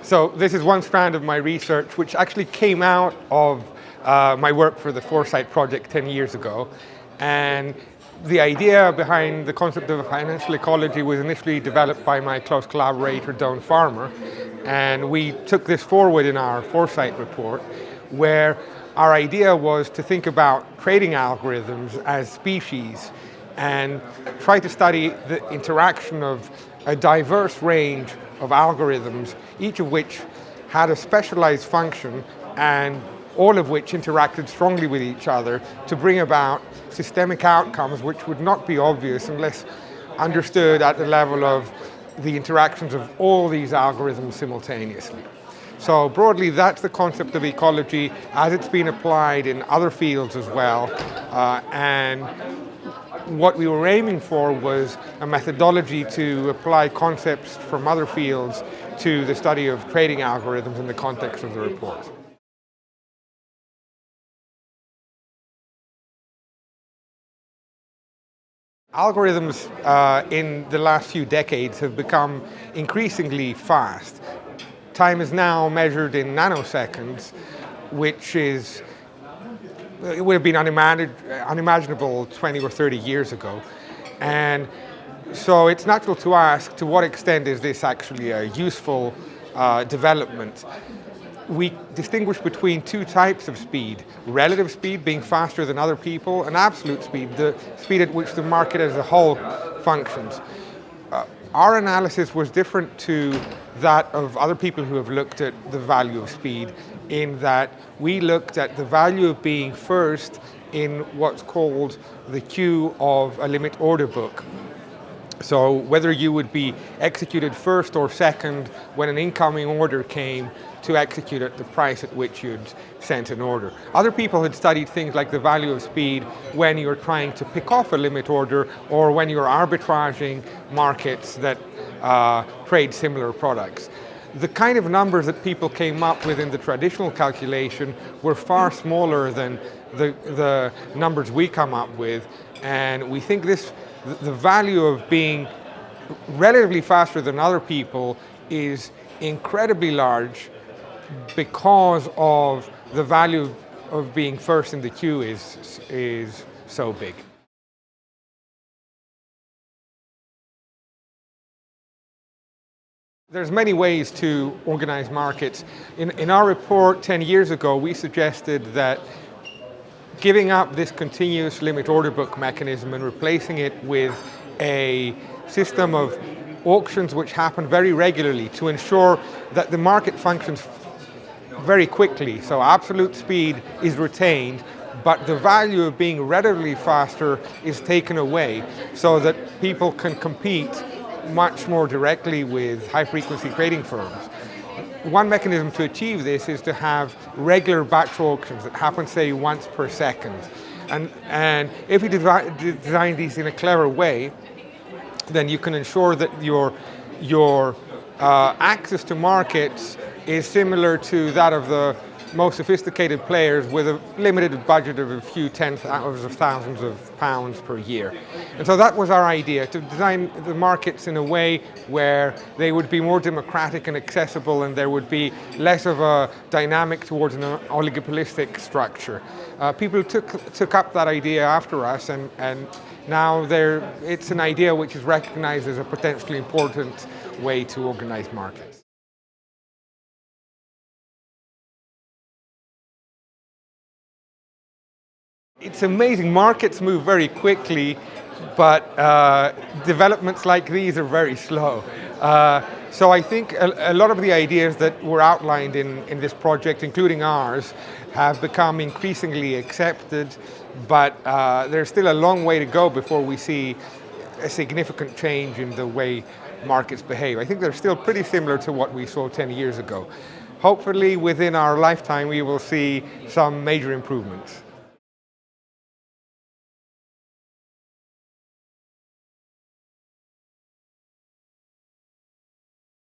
So this is one strand of my research which actually came out of my work for the Foresight project 10 years ago. And the idea behind the concept of a financial ecology was initially developed by my close collaborator, Don Farmer. And we took this forward in our Foresight Report, where our idea was to think about trading algorithms as species and try to study the interaction of a diverse range of algorithms, each of which had a specialized function and all of which interacted strongly with each other to bring about systemic outcomes which would not be obvious unless understood at the level of the interactions of all these algorithms simultaneously. So broadly, that's the concept of ecology as it's been applied in other fields as well. And what we were aiming for was a methodology to apply concepts from other fields to the study of trading algorithms in the context of the report. Algorithms in the last few decades have become increasingly fast. Time is now measured in nanoseconds, which is it would have been unimaginable 20 or 30 years ago. And so it's natural to ask, to what extent is this actually a useful development? We distinguish between two types of speed: relative speed, being faster than other people, and absolute speed, the speed at which the market as a whole functions. Our analysis was different to that of other people who have looked at the value of speed, in that we looked at the value of being first in what's called the queue of a limit order book. So whether you would be executed first or second when an incoming order came to execute at the price at which you'd sent an order. Other people had studied things like the value of speed when you're trying to pick off a limit order or when you're arbitraging markets that trade similar products. The kind of numbers that people came up with in the traditional calculation were far smaller than the numbers we come up with, and we think the value of being relatively faster than other people is incredibly large because of the value of being first in the queue is so big. There's many ways to organize markets. In our report 10 years ago, we suggested that giving up this continuous limit order book mechanism and replacing it with a system of auctions which happen very regularly to ensure that the market functions very quickly. So absolute speed is retained, but the value of being relatively faster is taken away so that people can compete much more directly with high-frequency trading firms. One mechanism to achieve this is to have regular batch auctions that happen, say, once per second. And if you design these in a clever way, then you can ensure that your access to markets is similar to that of the most sophisticated players with a limited budget of a few tens of thousands of pounds per year. And so that was our idea, to design the markets in a way where they would be more democratic and accessible, and there would be less of a dynamic towards an oligopolistic structure. People took up that idea after us, and now it's an idea which is recognized as a potentially important way to organize markets. It's amazing. Markets move very quickly, but developments like these are very slow. So I think a lot of the ideas that were outlined in this project, including ours, have become increasingly accepted, but there's still a long way to go before we see a significant change in the way markets behave. I think they're still pretty similar to what we saw 10 years ago. Hopefully within our lifetime we will see some major improvements.